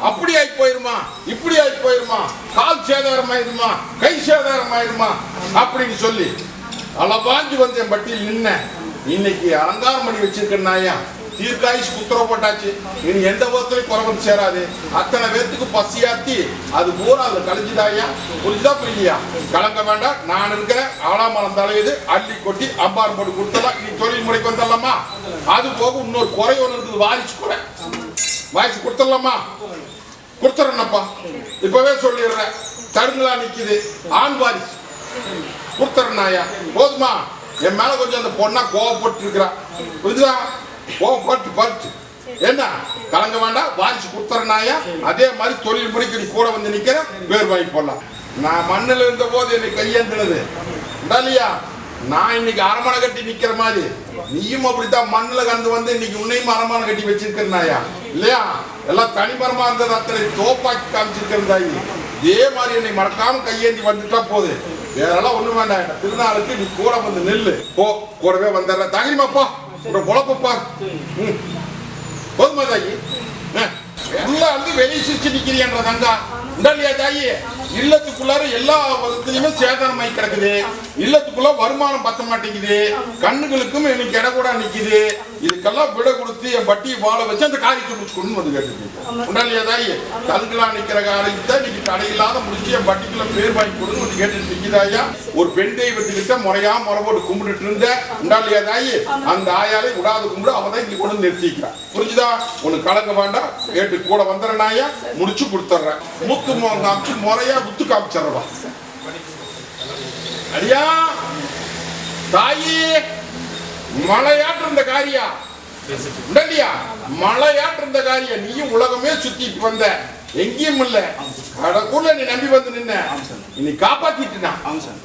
அப்படி ஆகி போயிருமா, இப்படி ஆகி போயிருமா, கால் சேதாரம் ஆயிருமா, கை சேதாரம் ஆயிருமா அப்படின்னு சொல்லி அளவாஞ்சி வந்து என் பட்டியல் நின்ன. இன்னைக்கு அலங்காரம் பண்ணி வச்சிருக்க நாயா தீர்க்காயுஷ் உத்தரவு போட்டாச்சு. இனி எந்த விதத்துலையும் குறை வந்து சேராது. அத்தனை பேர்த்துக்கு பசியாத்தி அது பூரா அது கழிஞ்சுதாயா. புரிஞ்சுதா புரியலையா? கலங்க வேண்டாம். நான் இருக்கிற ஆலாமரம் தலையுது அள்ளி கொட்டி அம்பாரம் போட்டு கொடுத்தலாம். நீ தொழில் முறைக்கு வந்துடலாமா? அது போக இன்னொரு குறை ஒன்று இருக்குது, வாரிசு குறை. வாரிசு கொடுத்துடலாமா? கொடுத்துறேன்னப்பா, இப்பவே சொல்லிடுறேன். தடுங்களா நிக்குது ஆண் வாரிசு கொடுத்துறேன்னாயா. போதுமா? என் மேல கொஞ்சம் அந்த பொண்ணா கோவப்பட்டு இருக்கிறான். புரிஞ்சுதா? கோவப்பட்டு பட்டு என்ன கலங்க வேண்டாம். வாரிசு கொடுத்துறேன்னாயா. அதே மாதிரி தொழில் முறைக்கு நீ கூட வந்து நிக்கிற, பேர் வாங்கி போடலாம். நான் மண்ணில் இருந்த போது என்னை கையேந்தினது இல்லையா? நான் இன்னைக்கு அரமனை கட்டி நிக்கிற மாதிரி நீயும் அப்படித்தான் மண்ணில் கண்டு வந்து இன்னைக்கு உன்னையும் அரமனை கட்டி வச்சிருக்கிறனாயா இல்லையா? எல்லாம் தனிமரமா இருந்தது அத்தனை தோப்பாக்கி காமிச்சிருக்கிறதாயி. இதே மாதிரி என்னை மறக்காம கையேந்தி வந்துட்டா போது, வேறெல்லாம் ஒண்ணு வேண்டாம். திருநாளுக்கு நீ கூட வந்து நெல்லு. போ, கூடவே வந்துடுற. தகிரிமாப்பா ஒரு பொழப்பப்பா. போதுமா தாயி? உள்ள வந்து வெளியே சிரிச்சு நிக்கிறியன்ற தங்கா இல்லையா தாயி? இல்லத்துக்குள்ளார எல்லா விதத்திலுமே சேதாரமாய் கிடக்குது. இல்லத்துக்குள்ள வருமானம் பத்த மாட்டேங்குது. கண்ணுகளுக்கும் எனக்கு இட கூட நிக்குது. இதுக்கெல்லாம் விட கொடுத்து என் பட்டியை வாழ வச்சு அந்த காரியத்தை முடிச்சுக்கணும்னு வந்து கேட்டுருக்கீங்க. இல்லையா தாயி? ததுக்கெல்லாம் நிக்கிற காரியத்தை இன்னைக்கு தடையில்லாத முடிச்சு என் பட்டிக்குள்ள பேர் வாங்கி கொடுன்னு வந்து கேட்டுட்டு நிக்குதாயா. ஒரு பெண் தெய்வத்துக்கிட்ட முறையா முறை போட்டு கும்பிட்டு இருந்த இல்லையா தாயி? அந்த ஆயாலை விடாது கும்பிடு, அவதான் இங்க கொண்டு நிறுத்திக்கிறான். புரிஞ்சுதா? உனக்கு கலங்க வேண்டாம். கேட்டு கூட வந்துடுறனாயா, முடிச்சு கொடுத்துட்றேன். மூக்கு காமிச்சு முறையா குத்து காமிச்சிடவா. அடியா தாயி, மழையாட்டு இருந்த காரியா இல்லையா? மழையாட்டு இருந்த காரியா. நீயும் உலகமே சுத்திட்டு வந்த, எங்கேயும் இல்ல, கடக்குள்ள நீ நம்பி வந்து நின்ன. நீ காப்பாத்திட்டுனா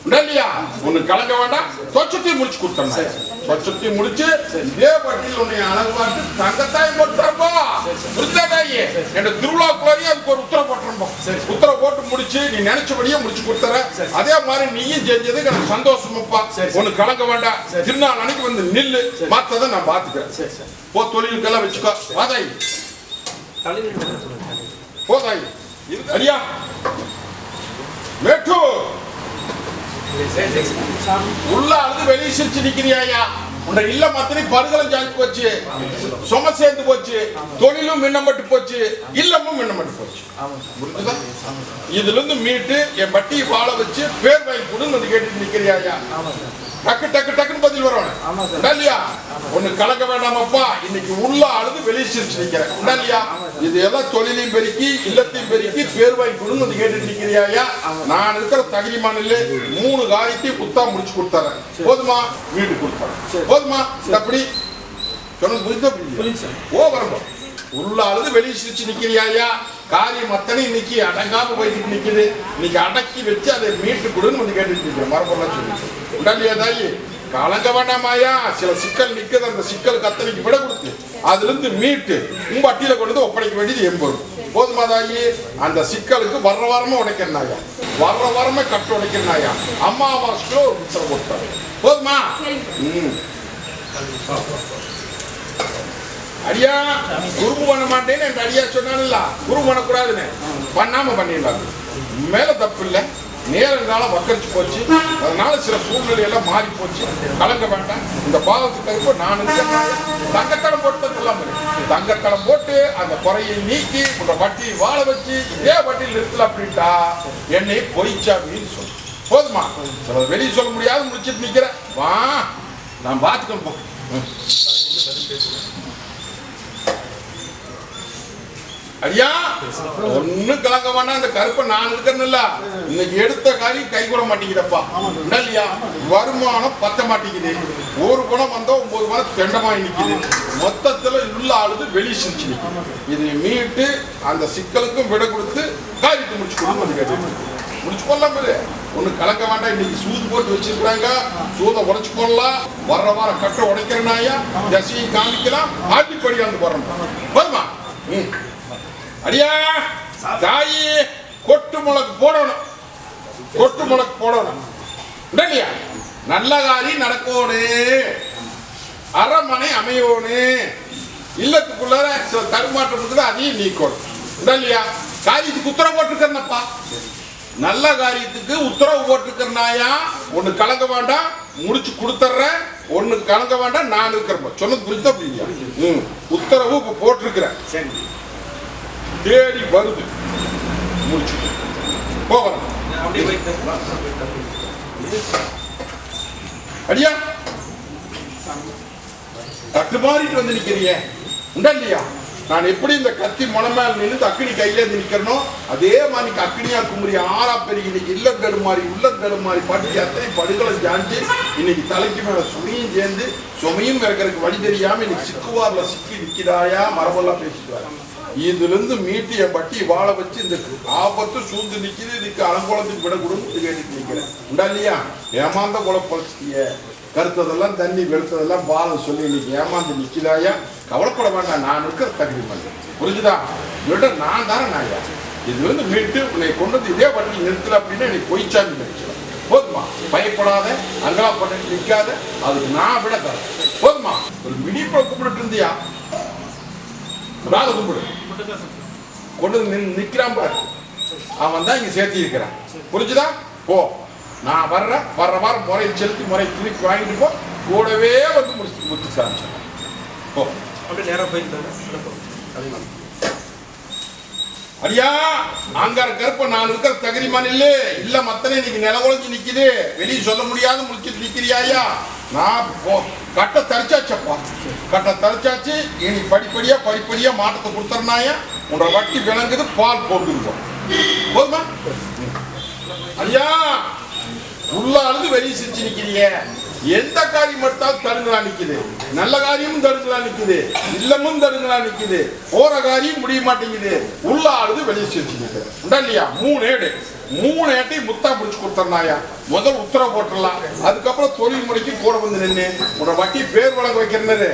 இல்லையா? உனக்கு கலங்க வேண்டாம். சொச்சத்தையும் முடிச்சு கொடுத்தா, சொச்சத்தையும் முடிச்சு இதே பட்டியல் உன்னை அழகு பார்த்து தங்கத்தாய் போட்டுறப்போ புரிஞ்சாதாயி என் திருவிழாக்குள்ளாரியே அதுக்கு ஒரு உத்தரவு போட்டுறப்போ உத்தரவு போட்டு முடிச்சு நீ நினைச்சபடியே முடிச்சு கொடுத்துற. அதே மாதிரி நீயும் செஞ்சதுக்கு எனக்கு சந்தோஷமாப்பா. உனக்கு கலங்க வேண்டாம். திருநாள் அன்னைக்கு வந்து நில்லு, மாத்ததை நான் பாத்துக்கிறேன். போ, தொழிலுக்கெல்லாம் வச்சுக்கோ. வாதாயி போதாயி. அடியா மேட்டு உள்ள அழுது வெளியே சிரிச்சு நிக்கிறியா? உன்னை இல்ல மத்தனை பருகலம் ஜாக்கி போச்சு, சும சேர்ந்து போச்சு, தொழிலும் மின்னப்பட்டு போச்சு, இல்லமும் மின்னப்பட்டு போச்சு. இதுல இருந்து மீட்டு என் பட்டியை வாழ வச்சு பேர் வாங்கி கொடுன்னு வந்து கேட்டு நிக்கிறியா? டக்கு டக்கு டக்குன்னு பதில் வரணும் இல்லையா? ஒண்ணு கலக்க வேண்டாமப்பா. இன்னைக்கு உள்ள அழுது வெளியே சிரிச்சு நிக்கிறேன் இல்லையா? இது எல்லாம் தொழிலையும் பெருக்கி இல்லத்தையும் பெருக்கி பேர் வாங்கி கொடுன்னு வந்து கேட்டு நிக்கிறியா? நான் இருக்கிற தகிரிமானில 3 காரியத்தையும் குத்தா முடிச்சு கொடுத்துறேன். போதுமா? வீடு கொடுத்துறேன். போதுமா? அப்படி சொன்னது புரிஞ்சு ஓ வரம்போ. உள்ள அழுது வெளியே சிரிச்சு நிக்கிறியா? காரியம் அத்தனை இன்னைக்கு அடங்காம போயிட்டு நிக்குது. இன்னைக்கு அடக்கி வச்சு அதை மீட்டு கொடுன்னு வந்து கேட்டுட்டு இருக்கிறேன். மரபெல்லாம் சொல்லி உடனே தாயி கலங்க வேண்டாமாயா. சில சிக்கல் நிக்குது, அந்த சிக்கல் கத்தனைக்கு விட கொடுத்து அதுல இருந்து மீட்டு உங்க அட்டியில கொண்டு ஒப்படைக்க வேண்டியது எம்பது. போதுமா தாயி? அந்த சிக்கலுக்கு வர்ற வாரமா உடைக்கிறனாயா, வர்ற வாரமே கட்டு உடைக்கிறனாயா. அம்மாவாசைக்கு ஒரு மிச்சம் கொடுத்தாரு. போதுமா? அடியா குருபு பண்ண மாட்டேன்னு என் அடியா சொன்னான்ல, குரு பண்ணக்கூடாதுன்னு பண்ணாம பண்ணிடலாம். மேல தப்பு இல்லை, நேரங்காலம் வக்கரிச்சு போச்சு. அதனால சில சூழ்நிலை எல்லாம் மாறி போச்சு. கலங்க வேண்டாம். இந்த பாவத்துக்கு நான் தங்கத்தடம் போட்டு எல்லாம் தங்கத்தடம் போட்டு அந்த குறையை நீக்கி உங்க வட்டியை வாழ வச்சு இதே வட்டியில் நிறுத்தல அப்படின்ட்டா என்னை பொய்ச்சாமின்னு சொல்லு. போதுமா? வெளியே சொல்ல முடியாது, முடிச்சுட்டு நிக்கிறேன். வா, நான் பார்த்துக்கணும். போ ஐயா ஒண்ணும் கலங்க வேண்டாம். இந்த கருப்பை நான் இருக்கேன்னுல்ல, இன்னைக்கு எடுத்த காரியம் கை கூட மாட்டேங்குதப்பா இல்லையா? வருமானம் பத்த மாட்டேங்குது. ஒரு குணம் வந்தா 9 குணம் தெண்டமாய் நிக்குது. மொத்தத்துல உள்ள ஆளுது வெளியே சிரிச்சு நிக்குது. இதை மீட்டு அந்த சிக்கலுக்கும் விட கொடுத்து காரியத்தை முடிச்சு கொடுத்து கேட்டு முடிச்சு கொள்ளலாம். ஒண்ணு கலக்க வேண்டாம். இன்னைக்கு சூது போட்டு வச்சிருக்காங்க, சூதை உடைச்சு கொள்ளலாம். வர்ற வாரம் கட்ட உடைக்கிறனாயா தசையை காமிக்கலாம். ஆட்டிப்படி வந்து போறோம் வருமா? அடியா தாயி கொட்டு முளக்கு போடணும், கொட்டு முளக்கு போடணும் இல்லையா? நல்ல காரியம் நடக்கோடு, அரமனை அமையோனு, இல்லத்துக்குள்ள தடுமாற்றம் இருக்குது, அதையும் நீக்கணும் இல்லையா? காரியத்துக்கு உத்தரவு போட்டுருக்கேன்னப்பா, நல்ல காரியத்துக்கு உத்தரவு போட்டுருக்கேன்னாயா. ஒண்ணு கலங்க வேண்டாம், முடிச்சு கொடுத்துட்றேன். ஒண்ணு கலங்க வேண்டாம், நான் இருக்கிறேன். சொன்னது புரிஞ்சா புரியுங்க? உத்தரவு இப்ப போட்டிருக்கிறேன், தேடி வருது, முடிச்சு போகலாம். அடியா தட்டு மாறிட்டு வந்து நிக்கிறீங்க உண்டா இல்லையா? நான் எப்படி இந்த கத்தி முனமேல் நின்று அக்கினி கையில இருந்து நிக்கிறனோ அதே மாதிரி அக்கினியா குமரி ஆறா பெருகி இன்னைக்கு இல்லம் தடுமாறி உள்ளம் தடுமாறி பட்டி அத்தனை படுகளை ஜாஞ்சி இன்னைக்கு தலைக்கு மேல சுமையும் சேர்ந்து சுமையும் இறக்கிறதுக்கு வழி தெரியாம இன்னைக்கு சிக்குவார்ல சிக்கி நிக்கிறாயா மரபெல்லாம் பேசிடுவாரு. இதுல இருந்து மீட்டு என் பட்டி வாழ வச்சு இந்த ஆபத்து சூழ்ந்து நிக்குது, இதுக்கு அலங்கோலத்துக்கு விட கொடுத்து கேட்டுட்டு நிக்கிறேன் உண்டா இல்லையா? ஏமாந்த குல பொழைச்சிட்டிய, கருத்ததெல்லாம் தண்ணி வெளுத்ததெல்லாம் பாலம் சொல்லி இன்னைக்கு ஏமாந்து நிக்கிறாயா. கவலைப்பட வேண்டாம், நான் இருக்கிற தகுதி பண்ணேன் புரிஞ்சுதா? இவட நான் தானே நாயா. இது வந்து மீட்டு உன்னை கொண்டு வந்து இதே வண்டி நிறுத்தல அப்படின்னா எனக்கு பொய்ச்சாமி நினைச்சலாம். போதுமா? பயப்படாத, அங்கலா பண்ணி நிற்காத, அதுக்கு நான் விட தரேன். போதுமா? ஒரு மினிப்ப கூப்பிட்டு இருந்தியா, கும்பிடு கொண்டு நிக்கிறான் பாரு, அவன் தான் இங்க சேர்த்தி இருக்கிறான். புரிஞ்சுதா? போ, நான் வர்ற வாரம் முறையை செலுத்தி முறை திருப்பி வாங்கிட்டு போ. கூடவே வந்து முடிச்சு காமிச்சேன். போ அப்படியே நேரம் போய் அடியா அங்கார கருப்ப நான் இருக்கிற தகுதிமான் இல்ல மத்தனை இன்னைக்கு நிலவொழிஞ்சு நிக்குது, வெளியே சொல்ல முடியாத முடிச்சுட்டு நிக்கிறியாயா. நான் கட்டை தரிச்சாச்சப்பா, கட்டை தரிச்சாச்சு. இனி படிப்படியா மாற்றத்தை கொடுத்துறனாயா. உன்னோட வட்டி விளங்குது, பால் போட்டுருவோம் போதுமா? ஐயா உள்ள அழுது வெளியே சிரிச்சு நிக்கிறீங்க. எந்த காரியம் மட்டும் தடுங்களா நிக்குது, நல்ல காரியமும் தடுங்களா நிக்குது, இல்லமும் தடுங்களா நிக்குது, போற காரியம் முடிய மாட்டேங்குது. உள்ள ஆளுது வெளியே சிரிச்சு நிக்குது உண்டா இல்லையா? 3 ஏட்டை முத்தா பிடிச்சு கொடுத்தனாயா. முதல் உத்தரவு போட்டுடலாம், அதுக்கப்புறம் தொழில் முறைக்கு கூட வந்து நின்று உன்னோட வட்டி பேர் வழங்க வைக்கிறது.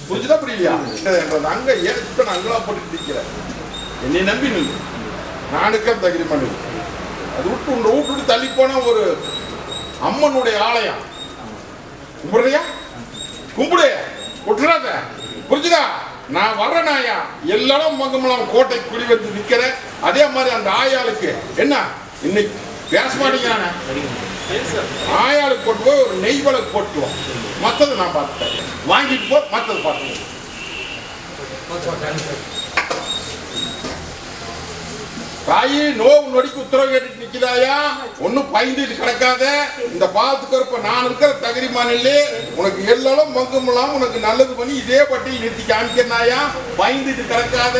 புரிஞ்சுதா புரியலையா? அங்க ஏற்ற அங்களா போட்டு நிற்கிறேன். என்னை நம்பி நின்று நானுக்கு தகுதி பண்ணு. அது விட்டு உன்னை விட்டு தள்ளி போன ஒரு அம்மனுடைய ஆலயம் கும்பிடுறியா, கும்பிடு, விட்டுறாத. புரிஞ்சுதா? நான் வர்றேன் ஆயா, எல்லாரும் மங்கமலம் கோட்டை குடி வந்து நிக்கிறேன். அதே மாதிரி அந்த ஆயாளுக்கு என்ன இன்னைக்கு பேச மாட்டேங்கிறானே, ஆயாளுக்கு போட்டு போய் ஒரு நெய் விளக்கு போட்டுவோம். மற்றது நான் பார்த்துட்டேன், வாங்கிட்டு போ, மற்றது பார்த்துக்கோ. தாயி நோவு நொடிக்கு உத்தரவு கேட்டு நிக்கிறாயா. ஒன்னும் பயந்துட்டு கிடக்காத. இந்த பாத்துக்கு இருப்ப நான் இருக்கிற தகுதிமான் இல்லே, உனக்கு எல்லாரும் மங்குமெல்லாம் உனக்கு நல்லது பண்ணி இதே பட்டியல் நிறுத்தி காமிக்கிறாயா. பயந்துட்டு கிடக்காத,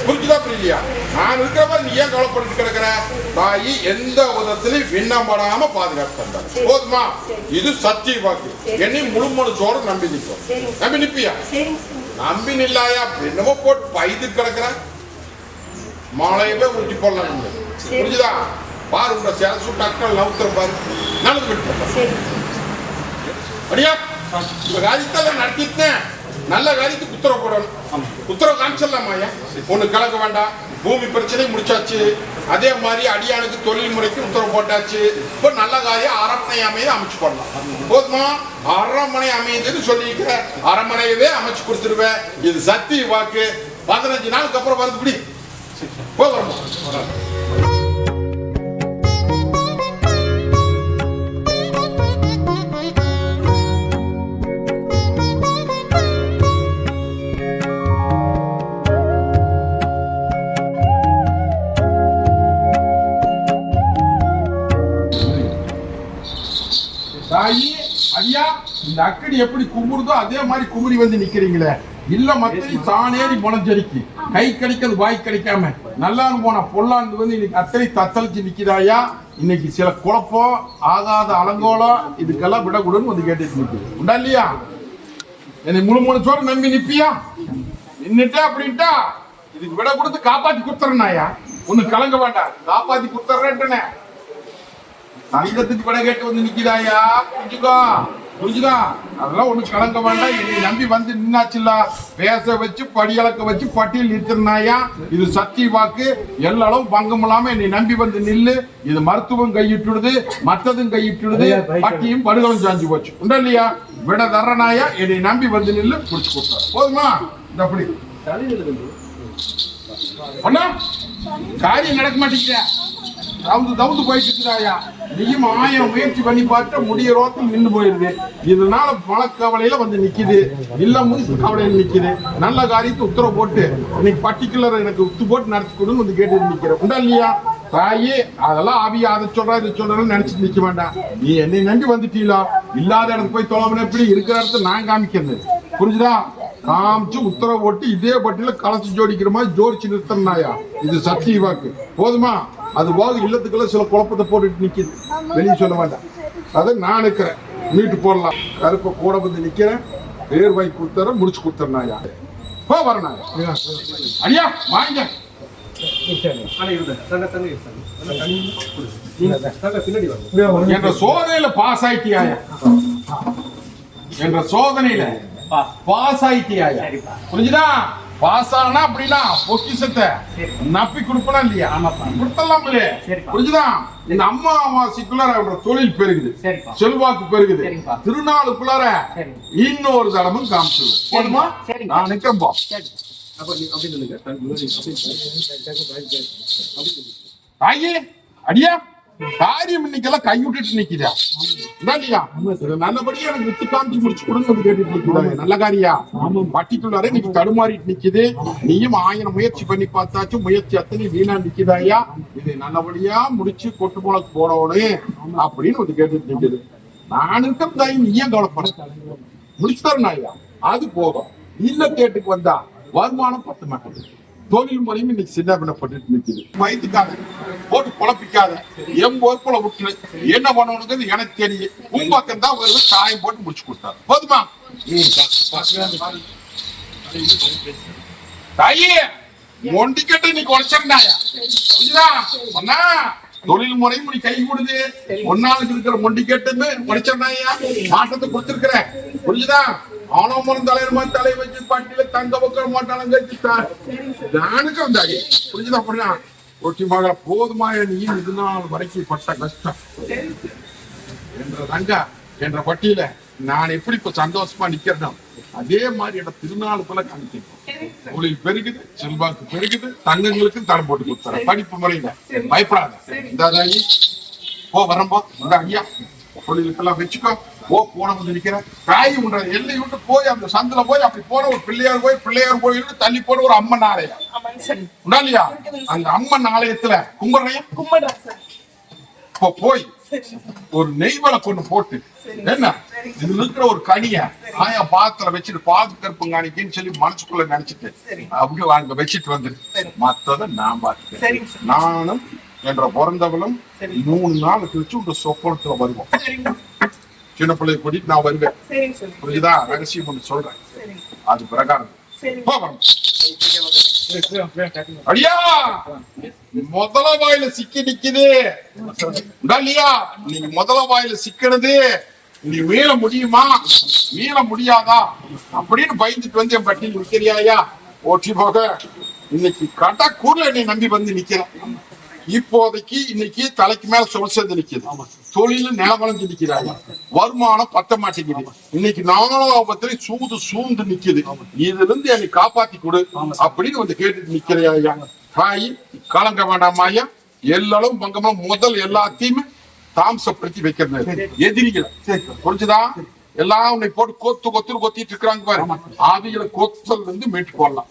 புரிஞ்சுதா புரியலையா? நான் இருக்கிற மாதிரி நீ ஏன் கவலைப்பட்டு கிடக்குற? தாயி எந்த விதத்திலையும் விண்ணப்படாம பாதுகாப்பு தந்தார். போதுமா? இது சத்திய வாக்கு. என்னை முழுமனசோட நம்பி நிற்போம். நம்பி நிப்பியா? நம்பி நில்லாயா? என்னமோ போட்டு பயந்து கிடக்குற மாலையவே உருட்டி போடலாம். புரிஞ்சுதா? பாரு உங்க சேசு டக்கல் நவுத்துற பாரு, நடந்து விட்டு அடியா. இந்த காரியத்தை நடத்திட்டேன், நல்ல காரியத்துக்கு உத்தரவு போடணும். உத்தரவு காமிச்சிடலாமாயா? ஒண்ணு கலக்க வேண்டாம். பூமி பிரச்சனை முடிச்சாச்சு. அதே மாதிரி அடியானுக்கு தொழில் முறைக்கு உத்தரவு போட்டாச்சு. இப்போ நல்ல காரியம் அரண்மனை அமைதி அமைச்சு போடலாம். போதுமா? அரண்மனை அமைதுன்னு சொல்லிக்கிற அரண்மனையவே அமைச்சு கொடுத்துருவேன். இது சத்திய வாக்கு. 15 நாளுக்கு அப்புறம் வருது. இப்படி போகிறோம். தாயி, ஐயா, இந்த அக்கடி எப்படி கும்பிடுதோ அதே மாதிரி குமுறி வந்து நிக்கிறீங்களே. இல்ல மத்தி தானேறி முளைஞ்சடிக்கு கை கடிக்கிறது வாய் கிடைக்காம நல்லான்னு போனா பொல்லாண்டு வந்து இன்னைக்கு அத்தனை தத்தளிச்சு நிக்கிறாயா. இன்னைக்கு சில குழப்பம் ஆகாத அலங்கோலம் இதுக்கெல்லாம் விடக்கூடாதுன்னு வந்து கேட்டுட்டு நிக்குது. உண்டா இல்லையா? என்னை முழு சோறு நம்பி நிப்பியா? நின்னுட்டே அப்படின்ட்டா இதுக்கு விட கொடுத்து காப்பாத்தி குடுத்துறனாயா. ஒண்ணு கலங்க வேண்டாம், காப்பாத்தி குடுத்துறேன்ட்டனே. சங்கத்துக்கு விட கேட்டு வந்து நிக்கிறாயா. புரிஞ்சுதா? அதெல்லாம் ஒண்ணு கலங்க வேண்டாம். என்னை நம்பி வந்து நின்னாச்சுல்ல, பேச வச்சு படியளக்க வச்சு பட்டியல் நிறுத்தினாயா. இது சத்திய வாக்கு, எல்லாரும் பங்கம் இல்லாம என்னை நம்பி வந்து நில்லு. இது மருத்துவம் கையிட்டுடுது, மற்றதும் கையிட்டுடுது, பட்டியும் படுகளும் சாஞ்சு போச்சு. உண்டா இல்லையா? விட தர்றனாயா, என்னை நம்பி வந்து நில்லு, குடிச்சு கொடுத்தாரு. போதுமா? இந்த அப்படி ஒண்ணா காரியம் நடக்க மாட்டேங்கிற, தவுந்து போயிட்டு இருக்கிறாயா. நீயும் 1000 முயற்சி பண்ணி பார்த்து முடிய ரோத்தில் நின்று போயிருது. இதனால மனக்கவலையில வந்து நிக்குது, இல்ல முழுசு கவலையில் நிக்குது. நல்ல காரியத்தை உத்தரவு போட்டு இன்னைக்கு பர்டிகுலர் எனக்கு உத்து போட்டு நடத்தி கொடுன்னு வந்து கேட்டு நிக்கிற. உண்டா இல்லையா? தாயே அதெல்லாம் ஆவியா அதை சொல்றா இதை சொல்றேன்னு நினைச்சிட்டு நிக்க வேண்டாம். நீ என்னை நம்பி வந்துட்டீங்களா, இல்லாத இடத்துக்கு போய் தொலைவன எப்படி இருக்கிற இடத்துல நான் காமிக்கிறது. புரிஞ்சுதா? காமிச்சு உத்தரவு போட்டு இதே பட்டியல கலச்சு ஜோடிக்கிற மாதிரி ஜோடிச்சு நிறுத்தனாயா. இது சத்திய வாக்கு. போதுமா? அது போக இல்லத்துக்குள்ள சில குழப்பத்தை போட்டுட்டு நிக்குது, வெளியே சொல்ல வேண்டாம். அதை நான் இருக்கிறேன், மீட்டு போடலாம். கருப்பை கூட வந்து நிக்கிறேன், பேர் வாங்கி கொடுத்தார முடிச்சு கொடுத்துறனாயா. போ வரணும் ஐயா வாங்க. என்ற சோதனையில பாஸ் ஆயிட்டியாயா, என்ற சோதனையில பாஸ் ஆயிட்டியாயா. புரிஞ்சுதா? பாஸ் ஆனா அப்படின்னா பொக்கிஷத்தை நப்பி கொடுப்பனா இல்லையா? கொடுத்தலாம் இல்லையா? புரிஞ்சுதா? இந்த அம்மா அமாவாசைக்குள்ளார தொழில் பெருகுது, செல்வாக்கு பெருகுது. திருநாளுக்குள்ளார இன்னொரு தடமும் காமிச்சு போதுமா? நான் நிக்கிறப்போ தாயே அடியா காரியம் இன்னைக்கெல்லாம் கை விட்டுட்டு நிக்குதா. நல்லபடியா எனக்கு வித்து காமிச்சு முடிச்சு கொடுங்க கேட்டுட்டு நிக்குதாங்க. நல்ல காரியா பட்டிக்குள்ளார இன்னைக்கு தடுமாறிட்டு நிக்குது. நீயும் 1000 முயற்சி பண்ணி பார்த்தாச்சும் முயற்சி அத்தனை வீணா நிக்குதாயா. இது நல்லபடியா முடிச்சு கொட்டு போலக்கு போடணும் அப்படின்னு வந்து கேட்டுட்டு நிக்குது. நான் இருக்க தாய் நீ ஏன் கவலைப்பட, முடிச்சு தரணும் ஐயா. அது போதும். இல்ல கேட்டுக்கு வந்தா வருமானம் பத்த மாட்டேங்குது. தொழில் முறையும் இன்னைக்கு சின்ன பண்ணப்பட்டு நிற்குது. வயிற்றுக்காத போட்டு குழப்பிக்காத, என் பொறுப்புல விட்டு என்ன பண்ணணுங்கிறது எனக்கு தெரியும். உங்கக்கம் தான் வருது, காயம் போட்டு முடிச்சு கொடுத்தாரு. போதுமா? தாயே ஒண்டிக்கிட்ட நீ குறைச்சிருந்தாயா. புரியுதா? தொழில் முறையும் நீ கை கொடுது. ஒன்னாளுக்கு இருக்கிற மொண்டி கேட்டு குறைச்சிருந்தாயா, மாற்றத்தை கொடுத்திருக்கிற. புரியுதா? ஆனோமரம் தலைவர் மாதிரி தலை வச்சு பட்டியல தங்க பக்கம் மாட்டாலும் கழிச்சுட்டானுக்கு வந்தாடி. புரிஞ்சுதா? அப்படின்னா ஒட்டி மகள போதுமா, நீ இது நாள் வரைக்கும் பட்ட கஷ்டம் என்ற தங்க என்ற பட்டியல நான் எப்படி இப்ப சந்தோஷமா நிக்கிறேன், அதே மாதிரி என்ற திருநாளுக்குள்ள காமிக்கணும். தொழில் பெருகுது, செல்வாக்கு பெருகுது, தங்கங்களுக்கு தரம் போட்டு கொடுத்துற படிப்பு முறையில பயப்படாத. இந்த போ வரம்போ இந்த ஐயா தொழிலுக்கெல்லாம் வச்சுக்கோ. போ போன வந்து நிக்கிற காய் உண்ற எல்லை விட்டு போய் அந்த சந்தில போய் அப்படி போன ஒரு பிள்ளையார் கோயில் தள்ளி போன ஒரு அம்மன் ஆலயம் உண்டா இல்லையா? அந்த அம்மன் ஆலயத்துல கும்பிடுறையா இப்போ போய் ஒரு நெய்வலை கொண்டு போட்டு என்ன இதுல இருக்கிற ஒரு கனிய ஆயா பாத்திர வச்சுட்டு பாது கருப்பு காணிக்கின்னு சொல்லி மனசுக்குள்ள நினைச்சிட்டு அப்படி அங்க வச்சுட்டு வந்துரு. மத்தத நான் பார்த்துட்டேன். நானும் என்ற பிறந்தவளும் 3 நாள் கழிச்சு உங்க சொப்பனத்துல வருவோம். சின்ன பிள்ளைய கூட்டிட்டு நான் வருவேன். புரியுதா? ரகசியம் ஒண்ணு சொல்றேன், அது பிரகாரம் அடியா முதல வாயில சிக்கி நிக்குது. நீங்க முதல வாயில சிக்கினது நீ மீள முடியுமா, மீள முடியாதா அப்படின்னு பயந்துட்டு வந்து என் பட்டியல் நிக்கிறியாயா. ஓட்டி போக இன்னைக்கு கட்டா கூர்ல நீ நம்பி வந்து நிக்கிறேன். இப்போதைக்கு இன்னைக்கு தலைக்கு மேல சொல் சேர்ந்து நிக்குது. தொழில நிலவளைஞ்சு நிக்கிறாங்க, வருமானம் பத்த மாட்டேங்குது. இன்னைக்கு 4ஆம் சூழ்ந்து நிக்குது. இதுல இருந்து என்னை காப்பாத்தி கொடு அப்படின்னு வந்து கேட்டுட்டு நிக்கிறையா. காய் கலங்க வேண்டாமாயா. எல்லாரும் பங்கமா முதல் எல்லாத்தையுமே தாம்சப்படுத்தி வைக்கிறது எதிரிகளை. புரிஞ்சுதா? எல்லாம் உன்னை போட்டு கொத்திட்டு இருக்கிறாங்க பாரு. ஆவிகளை கொத்தல் இருந்து மீட்டு போடலாம்.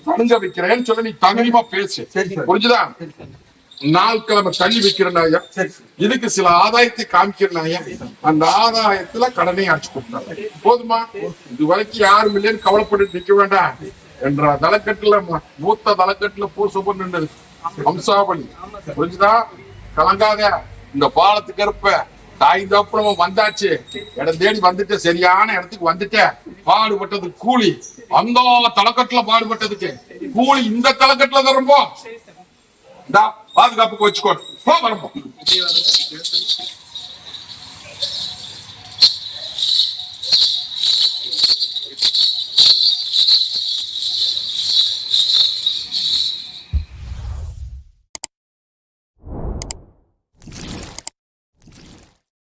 தடுங்க வைக்கிறேன்னு சொல்ல நீ தகுதியுமா பேசு. புரிஞ்சுதா? நாள் கிழமை தள்ளி வைக்கிறேன் ஐயா. இதுக்கு சில ஆதாயத்தை காமிக்கிறேன் ஐயா. அந்த ஆதாயத்துல கடனை அடிச்சு கொடுத்தாங்க. போதுமா? இது வரைக்கும் யாரும் இல்லைன்னு கவலைப்பட்டு நிக்க வேண்டாம் என்ற தலைக்கட்டுல மூத்த தலைக்கட்டுல பூசப்ப நின்றது வம்சாவளி. புரிஞ்சுதா? கலங்காத. இந்த பாலத்துக்கு இருப்ப தாய் தப்புறமா வந்தாச்சு, இடம் தேடி வந்துட்ட, சரியான இடத்துக்கு வந்துட்ட. பாடுபட்டதுக்கு கூலி அந்த தலைக்கட்டுல பாடுபட்டதுக்கு கூலி இந்த தலைக்கட்டுல தரும்போ பாதுகாப்புக்கு வச்சுக்கோ. வரும்போம்